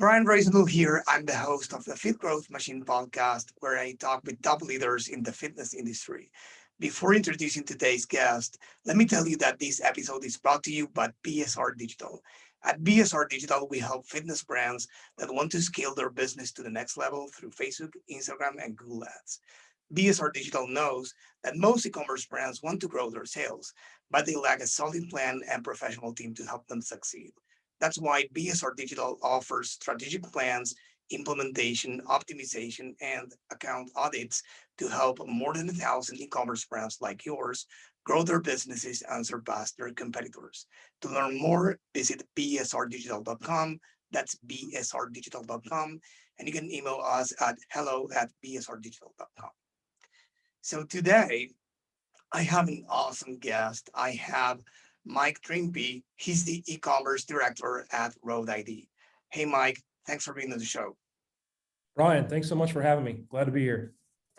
Brian Roisentul here. I'm the host of the Fit Growth Machine podcast, where I talk with top leaders in the fitness industry. Before introducing today's guest, let me tell you that this episode is brought to you by BSR Digital. At BSR Digital, we help fitness brands that want to scale their business to the next level through Facebook, Instagram, and Google Ads. BSR Digital knows that most e-commerce brands want to grow their sales, but they lack a solid plan and professional team to help them succeed. That's why BSR Digital offers strategic plans, implementation, optimization, and account audits to help more than 1,000 e-commerce brands like yours grow their businesses and surpass their competitors. To learn more, visit bsrdigital.com. That's bsrdigital.com. And you can email us at hello@bsrdigital.com. So today, I have an awesome guest. I have Mike Trimpe. He's the e-commerce director at Road ID. Hey, Mike, thanks for being on the show. Ryan, thanks so much for having me. Glad to be here.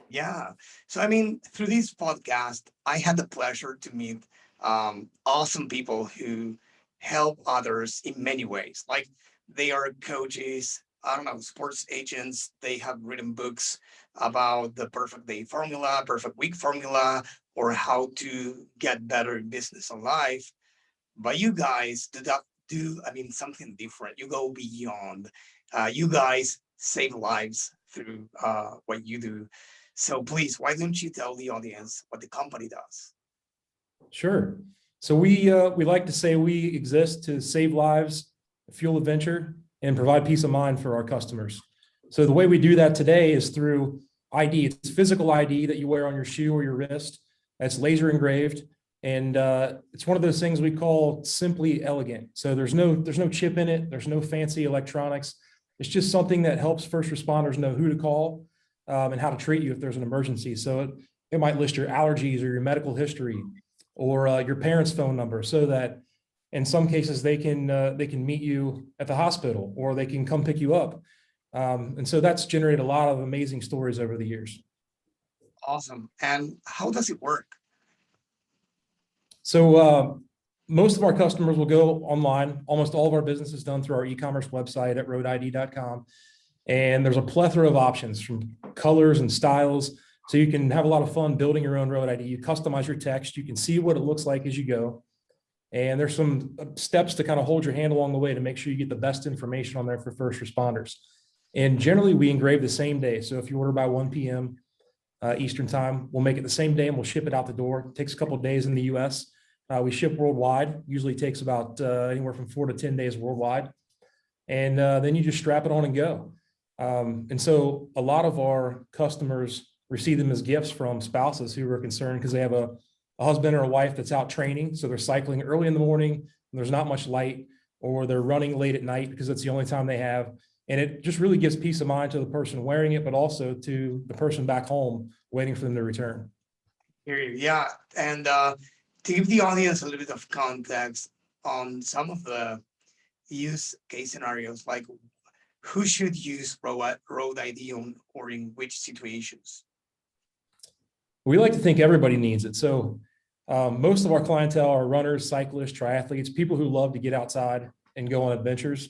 Yeah. So, through this podcast, I had the pleasure to meet awesome people who help others in many ways. Like they are coaches, I don't know, sports agents. They have written books about the perfect day formula, perfect week formula, or how to get better in business and life. But you guys do something different. You go beyond. You guys save lives through what you do. So please, why don't you tell the audience what the company does? Sure. So we like to say we exist to save lives, fuel adventure, and provide peace of mind for our customers. So the way we do that today is through ID. It's physical ID that you wear on your shoe or your wrist. That's laser engraved. And it's one of those things we call simply elegant. So there's no chip in it. There's no fancy electronics. It's just something that helps first responders know who to call and how to treat you if there's an emergency. So it might list your allergies or your medical history or your parents' phone number, so that in some cases they can meet you at the hospital or they can come pick you up. And so that's generated a lot of amazing stories over the years. Awesome. And how does it work? So most of our customers will go online. Almost all of our business is done through our e-commerce website at roadid.com. And there's a plethora of options from colors and styles. So you can have a lot of fun building your own Road ID. You customize your text. You can see what it looks like as you go. And there's some steps to kind of hold your hand along the way to make sure you get the best information on there for first responders. And generally, we engrave the same day. So if you order by 1 p.m. Eastern time, we'll make it the same day and we'll ship it out the door. It takes a couple of days in the US. We ship worldwide. Usually takes about anywhere from 4 to 10 days worldwide. And then you just strap it on and go. And so a lot of our customers receive them as gifts from spouses who are concerned because they have a husband or a wife that's out training. So they're cycling early in the morning and there's not much light, or they're running late at night because it's the only time they have. And it just really gives peace of mind to the person wearing it, but also to the person back home waiting for them to return. Yeah. And to give the audience a little bit of context on some of the use case scenarios, like who should use Road ID on or in which situations? We like to think everybody needs it. So most of our clientele are runners, cyclists, triathletes, people who love to get outside and go on adventures.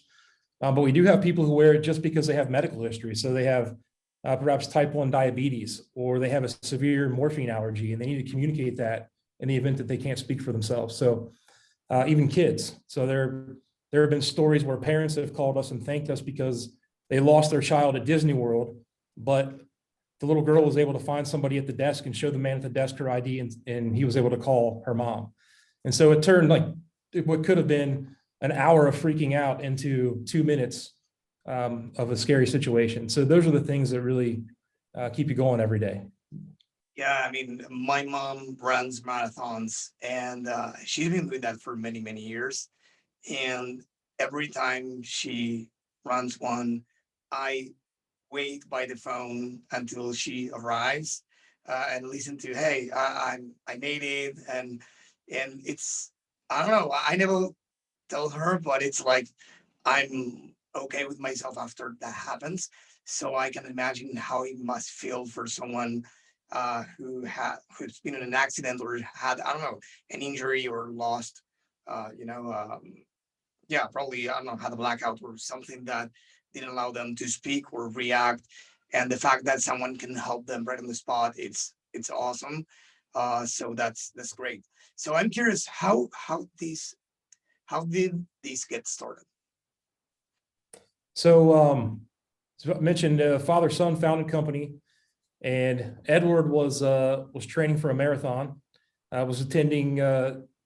But we do have people who wear it just because they have medical history. So they have perhaps type 1 diabetes, or they have a severe morphine allergy, and they need to communicate that in the event that they can't speak for themselves. So even kids. So there have been stories where parents have called us and thanked us because they lost their child at Disney World, but the little girl was able to find somebody at the desk and show the man at the desk her ID, and he was able to call her mom. And so it turned like what could have been an hour of freaking out into 2 minutes of a scary situation. So those are the things that really keep you going every day. Yeah, my mom runs marathons, and she's been doing that for many, many years. And every time she runs one, I wait by the phone until she arrives and listen to, hey, I made it, and it's, I don't know, I never tell her, but it's like I'm okay with myself after that happens. So I can imagine how it must feel for someone who's been in an accident or had, I don't know, an injury or lost, Yeah, probably, I don't know, had a blackout or something that didn't allow them to speak or react. And the fact that someone can help them right on the spot, it's awesome. So that's great. So I'm curious, how did this get started? So I mentioned father-son founded company, and Edward was training for a marathon. I was attending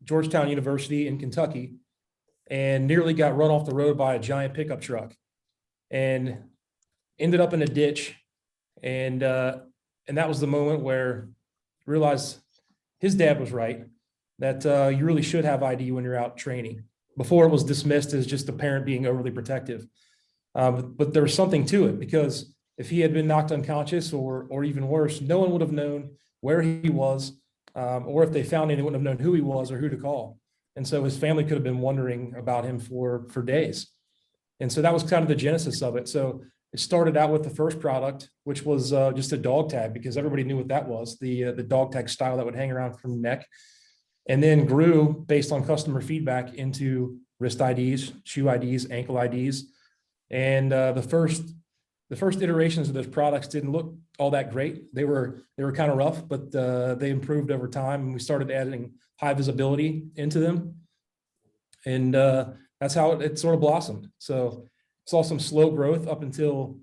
Georgetown University in Kentucky, and nearly got run off the road by a giant pickup truck, and ended up in a ditch. And that was the moment where I realized his dad was right, that you really should have ID when you're out training. Before, it was dismissed as just a parent being overly protective. But there was something to it, because if he had been knocked unconscious, or even worse, no one would have known where he was, or if they found him, they wouldn't have known who he was or who to call. And so his family could have been wondering about him for days. And so that was kind of the genesis of it. So it started out with the first product, which was just a dog tag, because everybody knew what that was, the dog tag style that would hang around from the neck, and then grew based on customer feedback into wrist IDs, shoe IDs, ankle IDs. And the first iterations of those products didn't look all that great. They were kind of rough, but they improved over time, and we started adding high visibility into them. And that's how it sort of blossomed. So saw some slow growth up until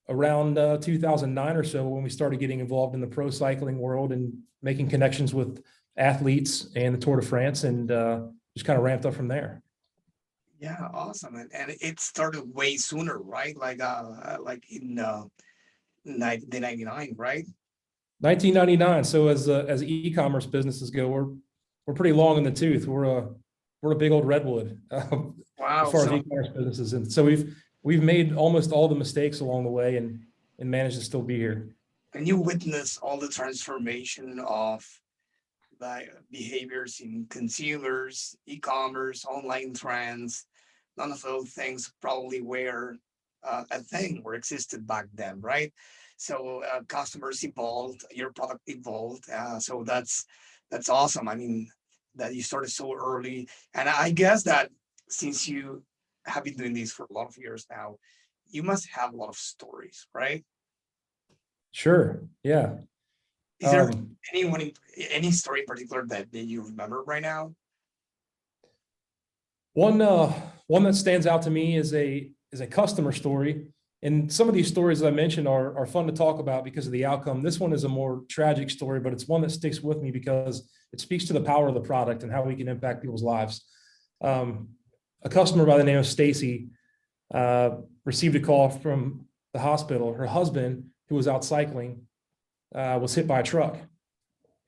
around 2009 or so, when we started getting involved in the pro cycling world and making connections with athletes and the Tour de France, and just kind of ramped up from there. Yeah, awesome. And it started way sooner, right? Like in 1999, right? 1999. So as e-commerce businesses go, we're pretty long in the tooth. We're a big old redwood as Wow. far as So e-commerce businesses, and so we've made almost all the mistakes along the way, and managed to still be here. and you witness all the transformation of the behaviors in consumers, e-commerce, online trends. None of those things probably were a thing or existed back then, right? So customers evolved, your product evolved. So that's awesome. I mean, that you started so early, and I guess that since you have been doing this for a lot of years now, you must have a lot of stories, right? Sure. Yeah. Is there Um, anyone, any story in particular that you remember right now? One one that stands out to me is a customer story. And some of these stories I mentioned are fun to talk about because of the outcome. This one is a more tragic story, but it's one that sticks with me because it speaks to the power of the product and how we can impact people's lives. Um, a customer by the name of Stacy uh, received a call from the hospital. Her husband, who was out cycling, was hit by a truck.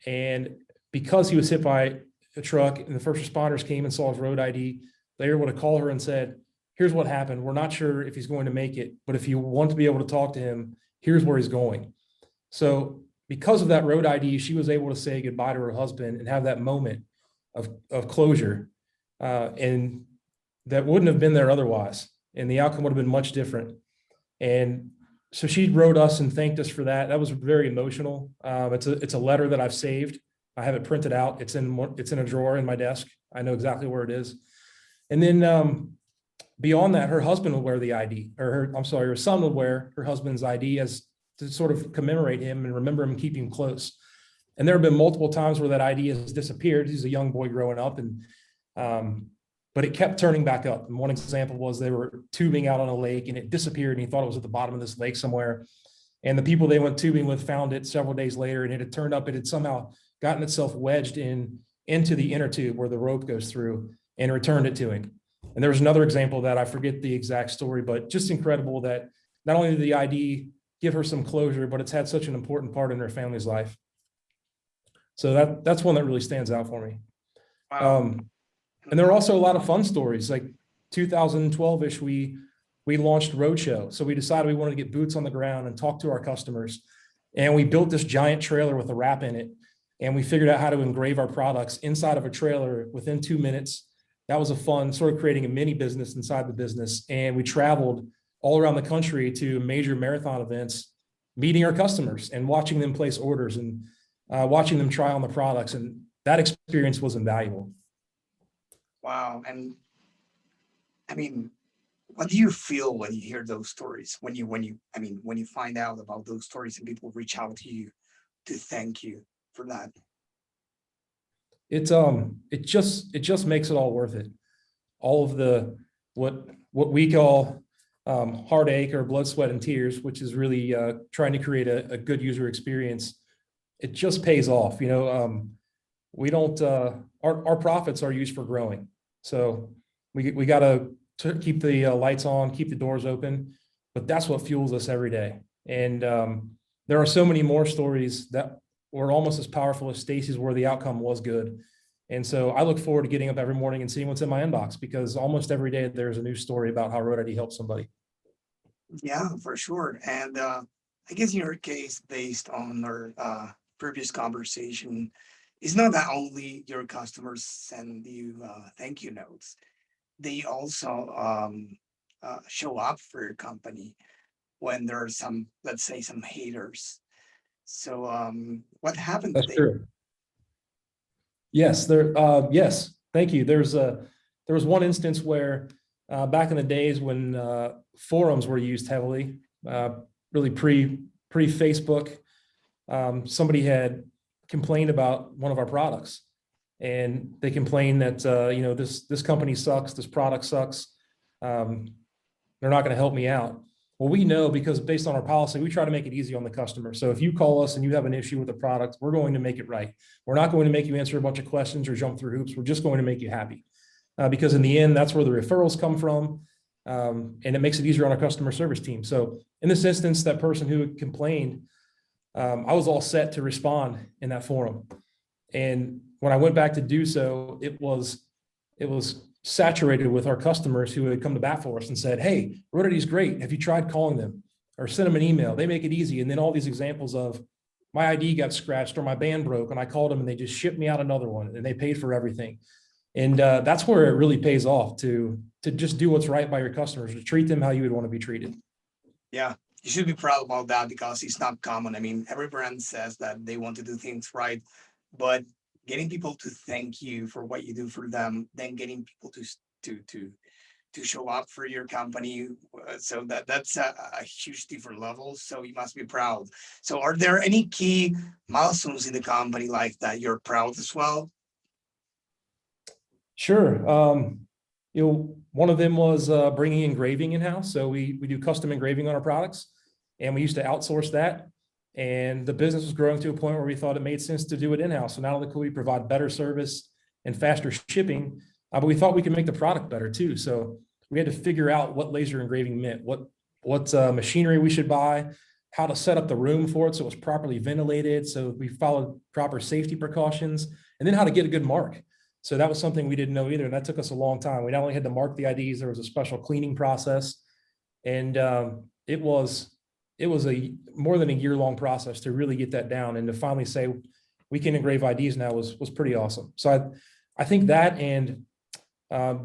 And because he was hit by a truck and the first responders came and saw his road ID, they were able to call her and said, here's what happened. We're not sure if he's going to make it, but if you want to be able to talk to him, here's where he's going. So because of that road ID, she was able to say goodbye to her husband and have that moment of closure. And that wouldn't have been there otherwise. And the outcome would have been much different. And so she wrote us and thanked us for that. That was very emotional. It's a letter that I've saved. I have it printed out. It's in a drawer in my desk. I know exactly where it is. And then beyond that, her husband will wear the ID, or her son will wear her husband's ID as to sort of commemorate him and remember him, keep him close. And there have been multiple times where that ID has disappeared. He's a young boy growing up, and but it kept turning back up. And one example was they were tubing out on a lake and it disappeared, and he thought it was at the bottom of this lake somewhere. And the people they went tubing with found it several days later, and it had turned up. It had somehow gotten itself wedged into the inner tube where the rope goes through, and returned it to him. And there was another example that I forget the exact story, but just incredible that not only did the ID give her some closure, but it's had such an important part in her family's life. So that's one that really stands out for me. Wow. Um, and there are also a lot of fun stories. Like 2012-ish, we launched Roadshow. So we decided we wanted to get boots on the ground and talk to our customers. And we built this giant trailer with a wrap in it. And we figured out how to engrave our products inside of a trailer within 2 minutes. That was a fun sort of creating a mini business inside the business. And we traveled all around the country to major marathon events, meeting our customers and watching them place orders, and watching them try on the products. And that experience was invaluable. Wow. And I mean, what do you feel when you hear those stories? When you find out about those stories and people reach out to you to thank you for that? It just makes it all worth it. All of the what we call heartache or blood, sweat, and tears, which is really trying to create a good user experience. It just pays off. We don't our profits are used for growing. So we got to keep the lights on, keep the doors open, but that's what fuels us every day. And there are so many more stories that were almost as powerful as Stacy's, where the outcome was good. And so I look forward to getting up every morning and seeing what's in my inbox, because almost every day there's a new story about how Road ID helped somebody. Yeah, for sure. And I guess in your case, based on our previous conversation, it's not that only your customers send you thank you notes, they also show up for your company when there are some, let's say, some haters. So what happened That's there? true. Yes, yes, thank you. There was one instance where back in the days when forums were used heavily, really pre Facebook, somebody had complained about one of our products, and they complained that this company sucks, this product sucks. They're not going to help me out. Well, we know, because based on our policy, we try to make it easy on the customer. So if you call us and you have an issue with a product, we're going to make it right. We're not going to make you answer a bunch of questions or jump through hoops. We're just going to make you happy. Because in the end, that's where the referrals come from. And it makes it easier on our customer service team. So in this instance, that person who had complained, I was all set to respond in that forum. And when I went back to do so, it was saturated with our customers who had come to bat for us and said, "Hey, Road is great. Have you tried calling them?" Or send them an email. They make it easy. And then all these examples of, my ID got scratched or my band broke, and I called them and they just shipped me out another one, and they paid for everything. And that's where it really pays off to just do what's right by your customers, to treat them how you would want to be treated. Yeah, you should be proud about that, because it's not common. I mean, every brand says that they want to do things right, but getting people to thank you for what you do for them, then getting people to to to show up for your company, so that's a huge different level. So you must be proud. So are there any key milestones in the company like that you're proud as well? Sure. One of them was bringing engraving in-house. So we do custom engraving on our products, and we used to outsource that. And the business was growing to a point where we thought it made sense to do it in-house. So not only could we provide better service and faster shipping, but we thought we could make the product better too. So we had to figure out what laser engraving meant, what machinery we should buy, how to set up the room for it so it was properly ventilated, so we followed proper safety precautions, and then how to get a good mark. So that was something we didn't know either, and that took us a long time. We not only had to mark the IDs, there was a special cleaning process, and it was a more than a year-long process to really get that down, and to finally say we can engrave IDs now was pretty awesome. So I think that, and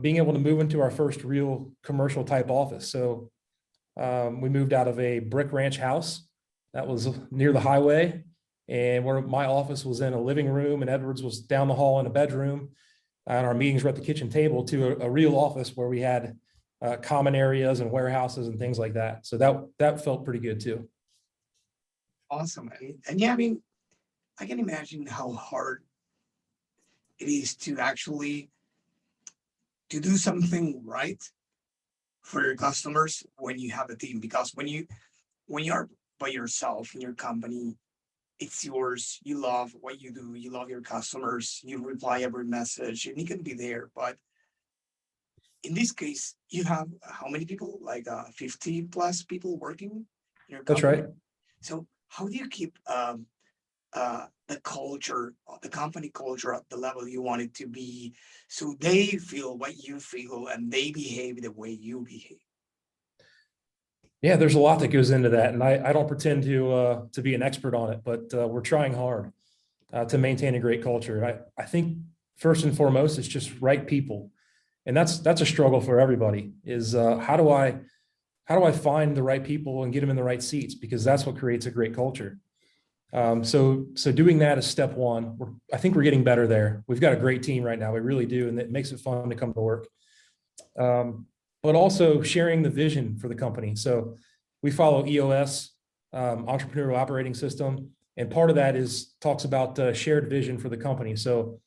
being able to move into our first real commercial type office. So we moved out of a brick ranch house that was near the highway, and where my office was in a living room and Edwards was down the hall in a bedroom, and our meetings were at the kitchen table, to a real office where we had common areas and warehouses and things like that. So that felt pretty good too. Awesome. And yeah, I mean, I can imagine how hard it is to actually to do something right for your customers when you have a team, because when you're by yourself in your company, it's yours. You love what you do. You love your customers. You reply every message, and you can be there. But in this case, you have how many people? Like 50 plus people working in your That's company. right. So how do you keep the culture, the company culture at the level you want it to be, so they feel what you feel and they behave the way you behave? Yeah, there's a lot that goes into that, and I don't pretend to be an expert on it, but we're trying hard to maintain a great culture. I think first and foremost, it's just right people, and that's a struggle for everybody. Is how do I find the right people and get them in the right seats, because that's what creates a great culture. So doing that is step one. I think we're getting better there. We've got a great team right now. We really do, and it makes it fun to come to work. but also sharing the vision for the company. So we follow EOS, Entrepreneurial Operating System, and part of that talks about shared vision for the company. So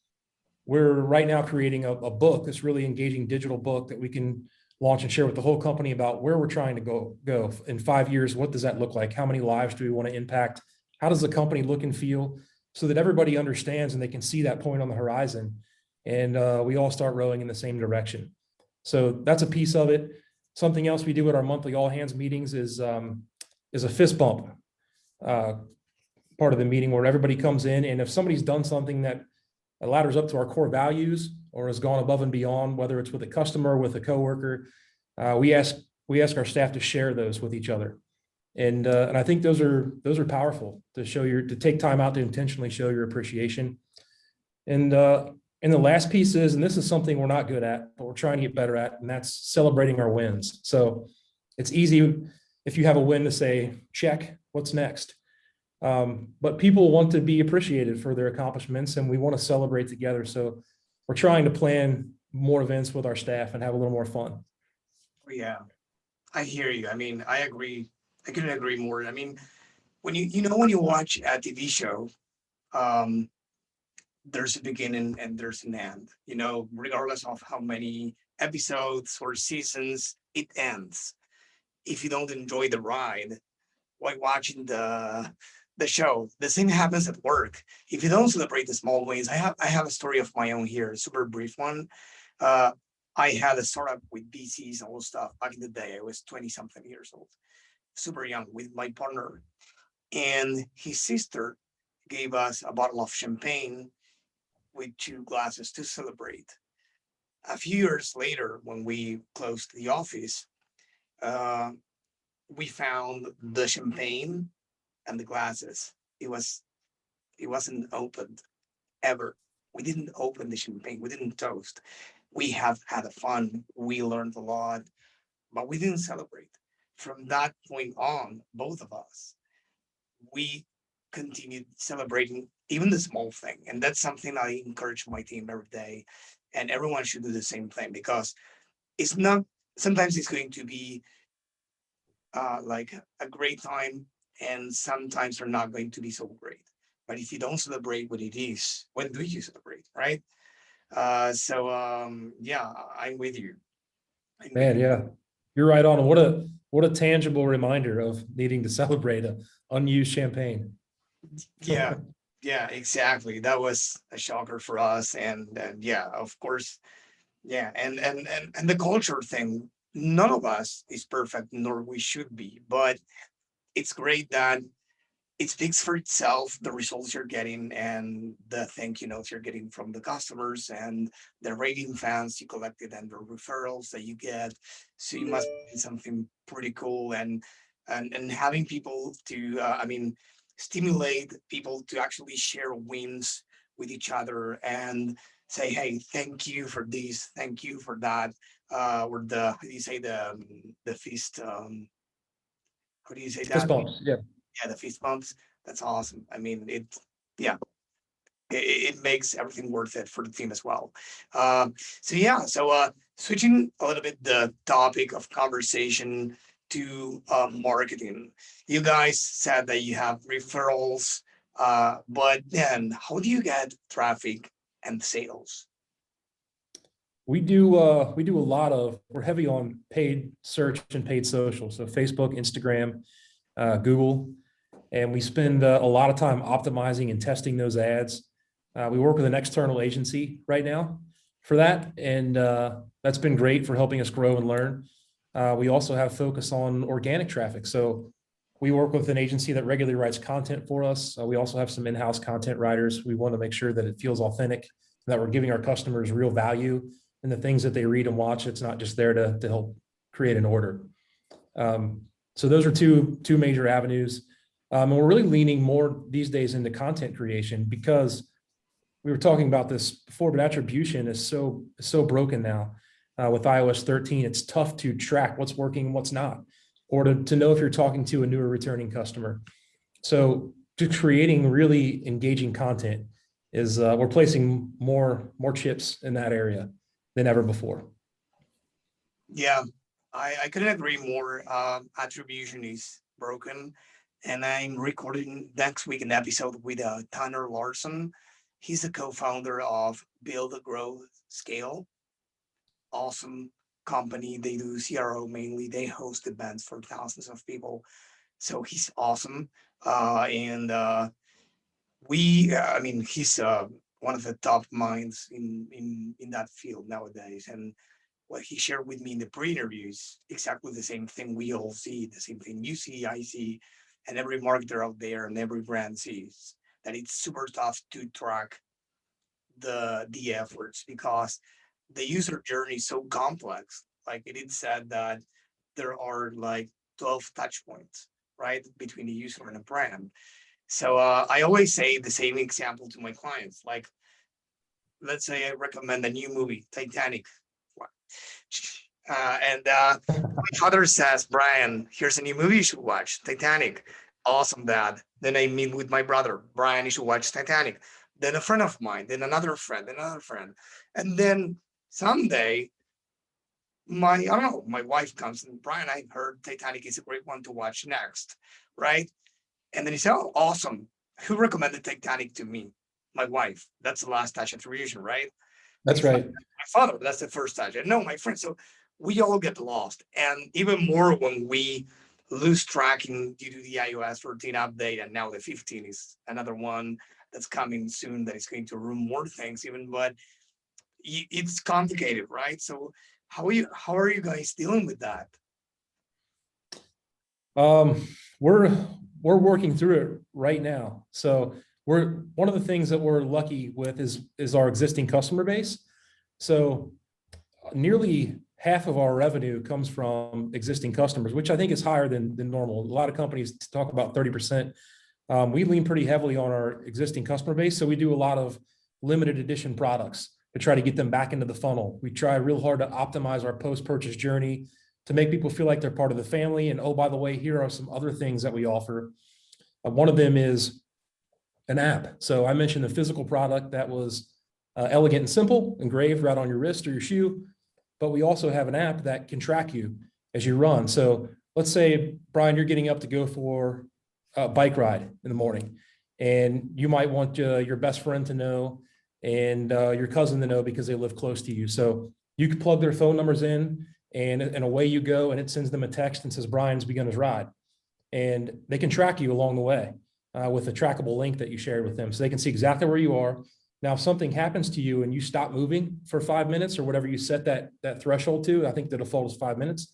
we're right now creating a book, this really engaging digital book that we can launch and share with the whole company about where we're trying to go in 5 years. What does that look like? How many lives do we want to impact? How does the company look and feel, so that everybody understands and they can see that point on the horizon, and we all start rowing in the same direction. So that's a piece of it. Something else we do at our monthly all hands meetings is a fist bump part of the meeting, where everybody comes in, and if somebody's done something that ladders up to our core values or has gone above and beyond, whether it's with a customer, with a coworker, we ask our staff to share those with each other. And I think those are powerful, to take time out to intentionally show your appreciation. And the last piece is, and this is something we're not good at, but we're trying to get better at, and that's celebrating our wins. So it's easy if you have a win to say, check, what's next? But people want to be appreciated for their accomplishments, and we want to celebrate together. So we're trying to plan more events with our staff and have a little more fun. Yeah, I hear you. I mean, I agree. I couldn't agree more. I mean, when you watch a TV show, um, there's a beginning and there's an end. Regardless of how many episodes or seasons, it ends. If you don't enjoy the ride while watching the show, the same happens at work. If you don't celebrate the small wins, I have a story of my own here, a super brief one. Uh, I had a startup with VCs and all stuff back in the day. I was 20 something years old, super young, with my partner, and his sister gave us a bottle of champagne with 2 glasses to celebrate. A few years later, when we closed the office, uh, we found the champagne and the glasses. It wasn't opened ever. We didn't open the champagne. We didn't toast. We have had a fun. We learned a lot, but we didn't celebrate. From that point on, both of us, we continued celebrating even the small thing. And that's something I encourage my team every day. And everyone should do the same thing, because it's not, sometimes it's going to be like a great time, and sometimes they're not going to be so great. But if you don't celebrate what it is, when do you celebrate, right? Yeah, I'm with you. I'm with Man, you. yeah, you're right on. What a tangible reminder of needing to celebrate a unused champagne. Yeah, yeah, exactly. That was a shocker for us, and yeah, of course, yeah, and the culture thing. None of us is perfect, nor we should be, but it's great that it speaks for itself, the results you're getting and the thank you notes you're getting from the customers and the rating fans you collected and the referrals that you get. So you must be something pretty cool, and having people to stimulate people to actually share wins with each other and say, hey, thank you for this, thank you for that. Or the, how do you say, the feast, how do you say Fist that? bumps. Yeah. Yeah, the fist bumps. That's awesome. I mean, yeah, it makes everything worth it for the team as well. So switching a little bit the topic of conversation to marketing. You guys said that you have referrals, but then how do you get traffic and sales? We do a lot of, we're heavy on paid search and paid social. So Facebook, Instagram, Google, and we spend a lot of time optimizing and testing those ads. We work with an external agency right now for that, and that's been great for helping us grow and learn. We also have focus on organic traffic. So we work with an agency that regularly writes content for us. We also have some in-house content writers. We want to make sure that it feels authentic, that we're giving our customers real value in the things that they read and watch. It's not just there to help create an order. So those are two major avenues. And we're really leaning more these days into content creation, because we were talking about this before, but attribution is so broken now. With iOS 13, it's tough to track what's working and what's not, or to know if you're talking to a newer returning customer. So just creating really engaging content is we're placing more chips in that area than ever before. Yeah, I couldn't agree more. Attribution is broken, and I'm recording next week an episode with Tanner Larson. He's the co-founder of Build, Grow, Scale. Awesome company. They do CRO mainly. They host events for thousands of people. So he's awesome. And I mean, he's one of the top minds in that field nowadays. And what he shared with me in the pre-interviews, exactly the same thing we all see, the same thing you see, I see, and every marketer out there and every brand sees, that it's super tough to track the efforts because the user journey is so complex. Like it is said that there are like 12 touch points, right, between the user and a brand. So I always say the same example to my clients. Like, let's say I recommend a new movie, Titanic. My father says, Brian, here's a new movie you should watch, Titanic. Awesome, dad. Then I meet with my brother, Brian, you should watch Titanic. Then a friend of mine, then another friend, another friend. And then someday, I don't know, my wife comes and Brian, I heard Titanic is a great one to watch next, right? And then he said, oh, awesome. Who recommended Titanic to me? My wife. That's the last touch attribution, right? That's It's not right. my father. That's the first touch. And no, my friend. So we all get lost. And even more when we lose tracking due to the iOS 14 update. And now the 15 is another one that's coming soon that is going to ruin more things even. But it's complicated, right? So how are you guys dealing with that? Um, we're we're working through it right now. So we're one of the things that we're lucky with is our existing customer base. So nearly half of our revenue comes from existing customers, which I think is higher than normal. A lot of companies talk about 30%. We lean pretty heavily on our existing customer base. So we do a lot of limited edition products to try to get them back into the funnel. We try real hard to optimize our post-purchase journey to make people feel like they're part of the family. And oh, by the way, here are some other things that we offer. One of them is an app. So I mentioned the physical product that was elegant and simple, engraved right on your wrist or your shoe. But we also have an app that can track you as you run. So let's say, Brian, you're getting up to go for a bike ride in the morning, and you might want your best friend to know and your cousin to know because they live close to you. So you can plug their phone numbers in, and away you go, and it sends them a text and says, Brian's begun his ride. And they can track you along the way with a trackable link that you shared with them. So they can see exactly where you are. Now, if something happens to you and you stop moving for 5 minutes or whatever you set that threshold to, I think the default is 5 minutes,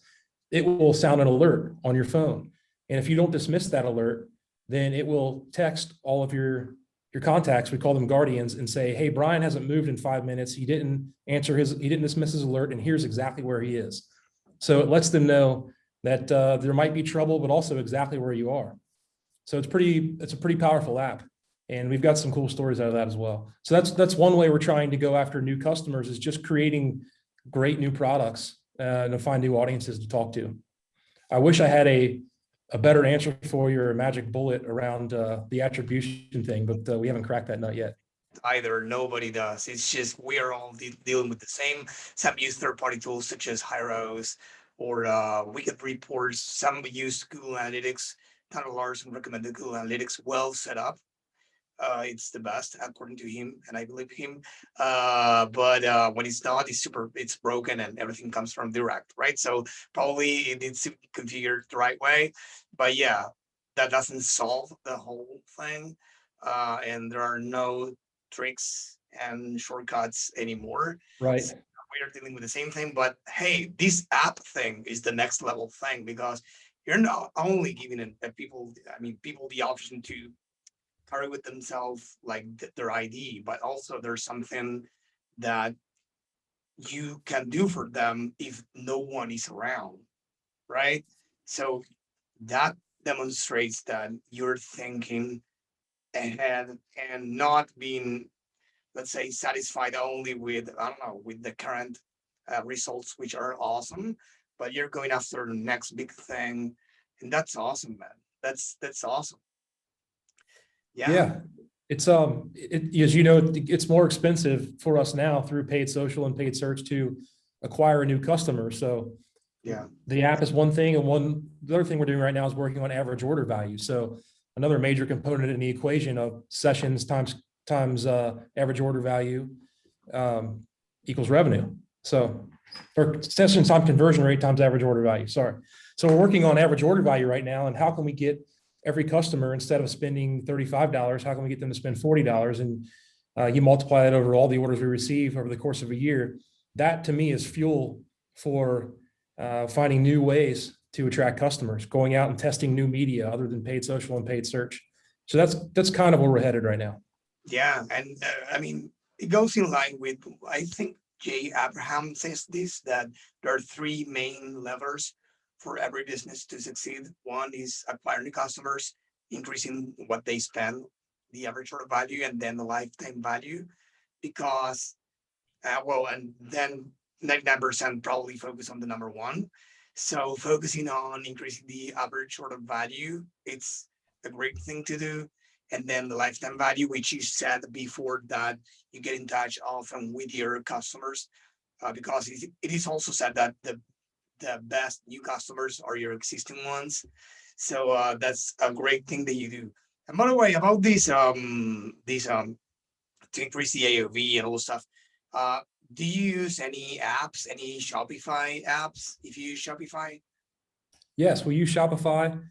it will sound an alert on your phone. And if you don't dismiss that alert, then it will text all of your contacts, we call them guardians, and say, hey, Brian hasn't moved in 5 minutes. He didn't dismiss his alert, and here's exactly where he is. So it lets them know that there might be trouble, but also exactly where you are. So it's a pretty powerful app. And we've got some cool stories out of that as well. So that's one way we're trying to go after new customers, is just creating great new products and to find new audiences to talk to. I wish I had a better answer for your magic bullet around the attribution thing, but we haven't cracked that nut yet. Either nobody does. It's just we are all dealing with the same. Some use third-party tools such as Hyros or we get reports. Some use Google Analytics. Tanner Larson recommended Google Analytics, well set up. It's the best according to him, and I believe him. But when it's not, it's broken, and everything comes from direct, right? So probably it needs to be configured the right way. But yeah, that doesn't solve the whole thing, and there are no tricks and shortcuts anymore. Right. So we are dealing with the same thing. But hey, this app thing is the next level thing because you're not only giving people the option to carry with themselves like their ID, but also there's something that you can do for them if no one is around, right? So that demonstrates that you're thinking ahead and not being, let's say, satisfied only with, I don't know, with the current results, which are awesome, but you're going after the next big thing. And that's awesome, man. That's awesome. Yeah. Yeah. As you know, it's more expensive for us now through paid social and paid search to acquire a new customer. So Yeah. The app is one thing, and the other thing we're doing right now is working on average order value. So another major component in the equation of sessions times average order value equals revenue. So, or sessions times conversion rate times average order value. Sorry. So we're working on average order value right now, and how can we get every customer, instead of spending $35, how can we get them to spend $40? And you multiply that over all the orders we receive over the course of a year. That to me is fuel for finding new ways to attract customers, going out and testing new media other than paid social and paid search. So that's kind of where we're headed right now. Yeah, and I mean, it goes in line with, I think Jay Abraham says this, that there are three main levers for every business to succeed. One is acquiring customers, increasing what they spend, the average order value, and then the lifetime value. Because, and then 99% probably focus on the number one. So focusing on increasing the average order value, it's a great thing to do. And then the lifetime value, which you said before, that you get in touch often with your customers, because it is also said that the best new customers are your existing ones. So that's a great thing that you do. And by the way, about this to increase the AOV and all the stuff, uh, do you use any apps, any Shopify apps? If you use Shopify, Yes, we use Shopify.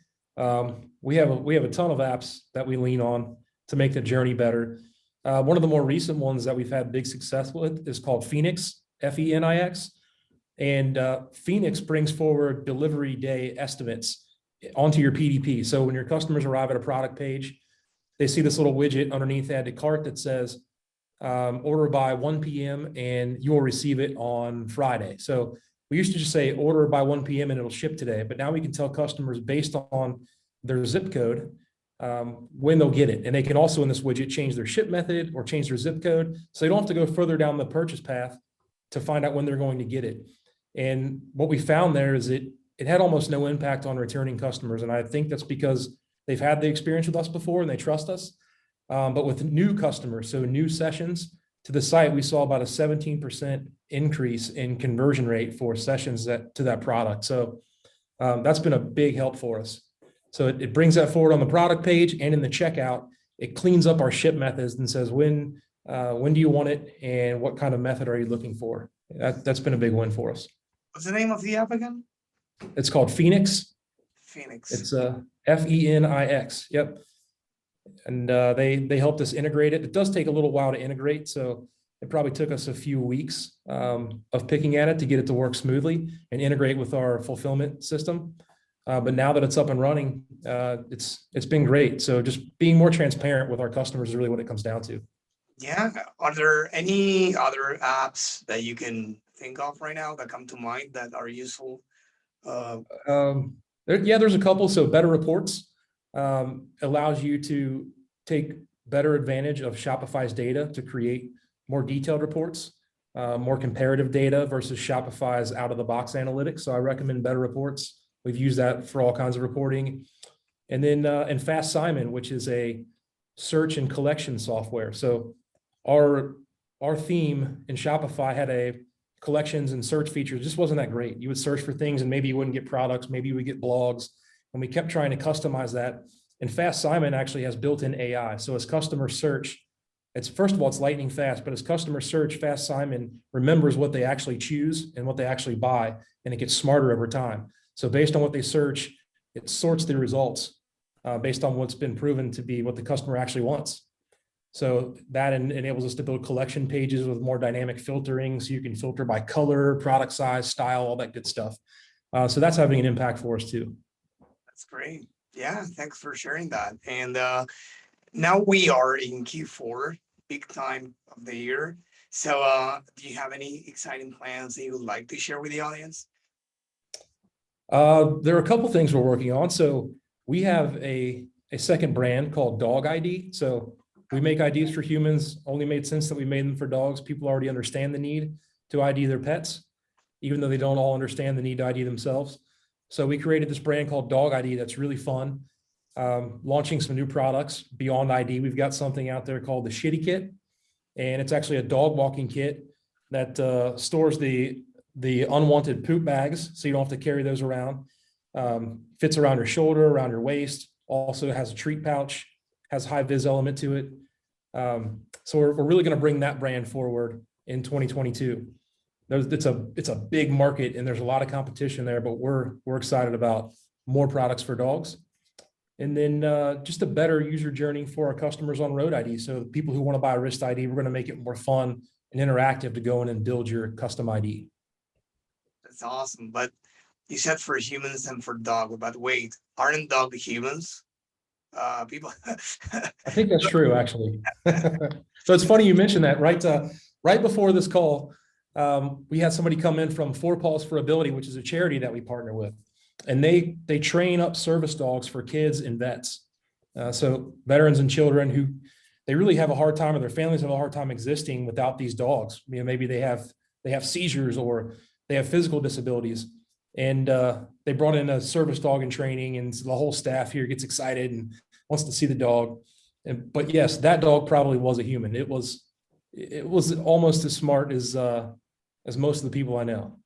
We have a ton of apps that we lean on to make the journey better. One of the more recent ones that we've had big success with is called Phoenix, F-E-N-I-X. And Phoenix brings forward delivery day estimates onto your PDP. So when your customers arrive at a product page, they see this little widget underneath add to cart that says, order by 1 p.m. and you will receive it on Friday. So we used to just say order by 1 p.m. and it'll ship today, but now we can tell customers based on their zip code when they'll get it. And they can also in this widget change their ship method or change their zip code. So they don't have to go further down the purchase path to find out when they're going to get it. And what we found there is it had almost no impact on returning customers. And I think that's because they've had the experience with us before and they trust us. But with new customers, so new sessions to the site, we saw about a 17% increase in conversion rate for sessions to that product. So that's been a big help for us. So it brings that forward on the product page and in the checkout. It cleans up our ship methods and says when do you want it and what kind of method are you looking for? That's been a big win for us. what's the name of the app again? It's called Phoenix. Phoenix. It's F-E-N-I-X. Yep. And they helped us integrate it. It does take a little while to integrate, so it probably took us a few weeks of picking at it to get it to work smoothly and integrate with our fulfillment system. But now that it's up and running, it's been great. So just being more transparent with our customers is really what it comes down to. Yeah. Are there any other apps that you can think of right now that come to mind that are useful? There's a couple. So Better Reports allows you to take better advantage of Shopify's data to create more detailed reports, more comparative data versus Shopify's out-of-the-box analytics. So I recommend Better Reports. We've used that for all kinds of reporting. And then and Fast Simon, which is a search and collection software. So our theme in Shopify had a collections and search feature. It just wasn't that great. You would search for things and maybe you wouldn't get products, maybe you would get blogs. And we kept trying to customize that. And Fast Simon actually has built-in AI. So as customer search, first of all, it's lightning fast, but as customer search, Fast Simon remembers what they actually choose and what they actually buy, and it gets smarter over time. So based on what they search, it sorts the results based on what's been proven to be what the customer actually wants. So that enables us to build collection pages with more dynamic filtering. So you can filter by color, product size, style, all that good stuff. So that's having an impact for us too. That's great. Yeah, thanks for sharing that. And now we are in Q4, big time of the year. So do you have any exciting plans that you would like to share with the audience? There are a couple things we're working on. So we have a second brand called Dog ID. So we make IDs for humans, only made sense that we made them for dogs. People already understand the need to ID their pets, even though they don't all understand the need to ID themselves. So we created this brand called Dog ID that's really fun. Launching some new products beyond ID. We've got something out there called the Shitty Kit, and it's actually a dog walking kit that stores the the unwanted poop bags, so you don't have to carry those around. Fits around your shoulder, around your waist. Also has a treat pouch, has high vis element to it. So we're really going to bring that brand forward in 2022. It's a big market and there's a lot of competition there, but we're excited about more products for dogs. And then just a better user journey for our customers on Road ID. So the people who want to buy a wrist ID, we're going to make it more fun and interactive to go in and build your custom ID. That's awesome. But you said for humans and for dog, but wait, aren't dog humans? People. I think that's true, actually. So it's funny you mentioned that. Right before this call, we had somebody come in from Four Paws for Ability, which is a charity that we partner with, and they train up service dogs for kids and vets. So veterans and children who they really have a hard time, or their families have a hard time existing without these dogs. Maybe they have seizures or they have physical disabilities. And they brought in a service dog in training, and so the whole staff here gets excited and wants to see the dog. But yes, that dog probably was a human. It was almost as smart as most of the people I know.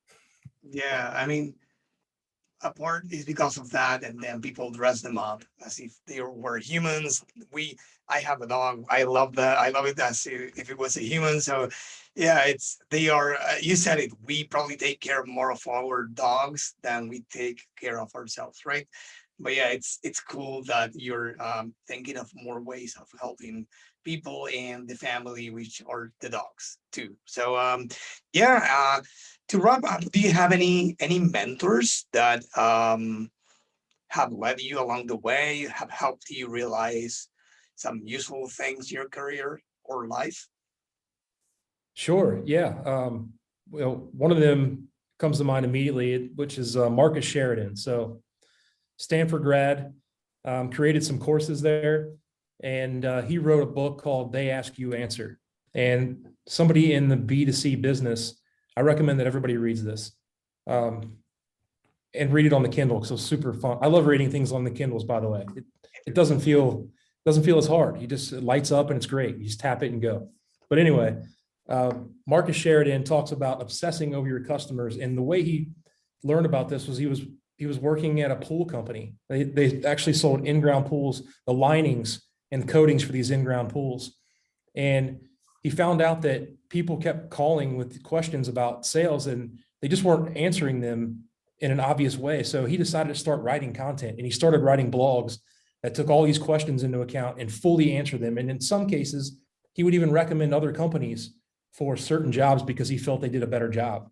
Yeah, I mean, a part is because of that, and then people dress them up as if they were humans. I have a dog. I love that. I love it as if it was a human. So yeah, they are, you said it, we probably take care more of our dogs than we take care of ourselves, right? But yeah, it's cool that you're thinking of more ways of helping people and the family, which are the dogs too. So yeah, to wrap up, do you have any mentors that have led you along the way, have helped you realize some useful things in your career or life? Sure. Yeah. Well, one of them comes to mind immediately, which is Marcus Sheridan. So Stanford grad, created some courses there, and he wrote a book called They Ask You Answer. And somebody in the B2C business, I recommend that everybody reads this, and read it on the Kindle because it's super fun. I love reading things on the Kindles, by the way. It doesn't feel as hard. It lights up and it's great. You just tap it and go. But anyway, Marcus Sheridan talks about obsessing over your customers, and the way he learned about this was he was working at a pool company. They actually sold in-ground pools, the linings and coatings for these in-ground pools. And he found out that people kept calling with questions about sales and they just weren't answering them in an obvious way. So he decided to start writing content, and he started writing blogs that took all these questions into account and fully answered them. And in some cases, he would even recommend other companies for certain jobs because he felt they did a better job.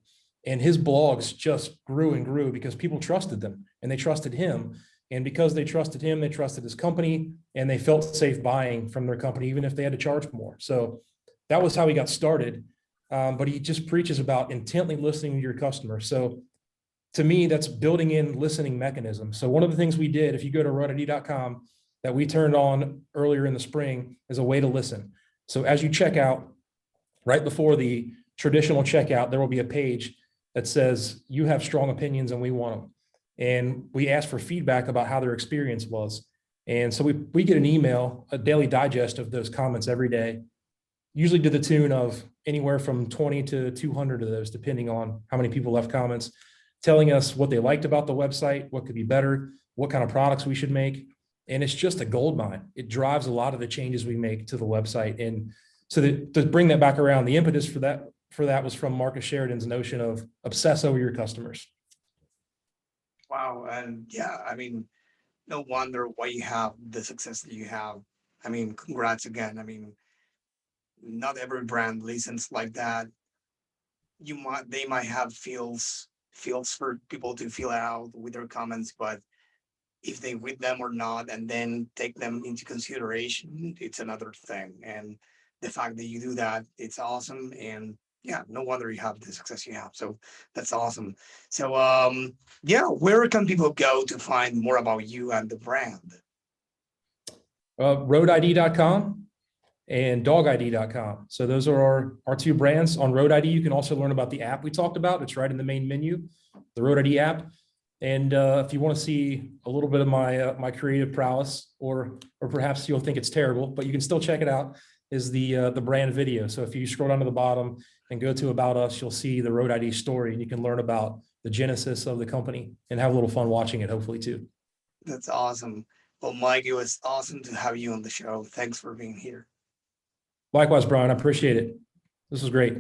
And his blogs just grew and grew because people trusted them and they trusted him. And because they trusted him, they trusted his company, and they felt safe buying from their company, even if they had to charge more. So that was how he got started. But he just preaches about intently listening to your customer. So to me, that's building in listening mechanisms. So one of the things we did, if you go to roidid.com, that we turned on earlier in the spring, is a way to listen. So as you check out, right before the traditional checkout, there will be a page that says, you have strong opinions and we want them. And we ask for feedback about how their experience was. And so we get an email, a daily digest of those comments every day, usually to the tune of anywhere from 20 to 200 of those, depending on how many people left comments, telling us what they liked about the website, what could be better, what kind of products we should make. And it's just a gold mine. It drives a lot of the changes we make to the website. And so to bring that back around, the impetus for that was from Marcus Sheridan's notion of obsess over your customers. Wow. And yeah, I mean, no wonder why you have the success that you have. I mean, congrats again. I mean, not every brand listens like that. They might have fields for people to fill out with their comments, but if they read them or not and then take them into consideration, it's another thing. And the fact that you do that, it's awesome. And yeah, no wonder you have the success you have. So that's awesome. So yeah, where can people go to find more about you and the brand? Roidid.com and dogid.com. So those are our two brands. On Road ID, you can also learn about the app we talked about. It's right in the main menu, the Road ID app. And if you want to see a little bit of my creative prowess, or perhaps you'll think it's terrible, but you can still check it out, is the brand video. So if you scroll down to the bottom, and go to About Us, you'll see the Road ID story, and you can learn about the genesis of the company and have a little fun watching it, hopefully too. That's awesome. Well, Mike, it was awesome to have you on the show. Thanks for being here. Likewise, Brian, I appreciate it. This was great.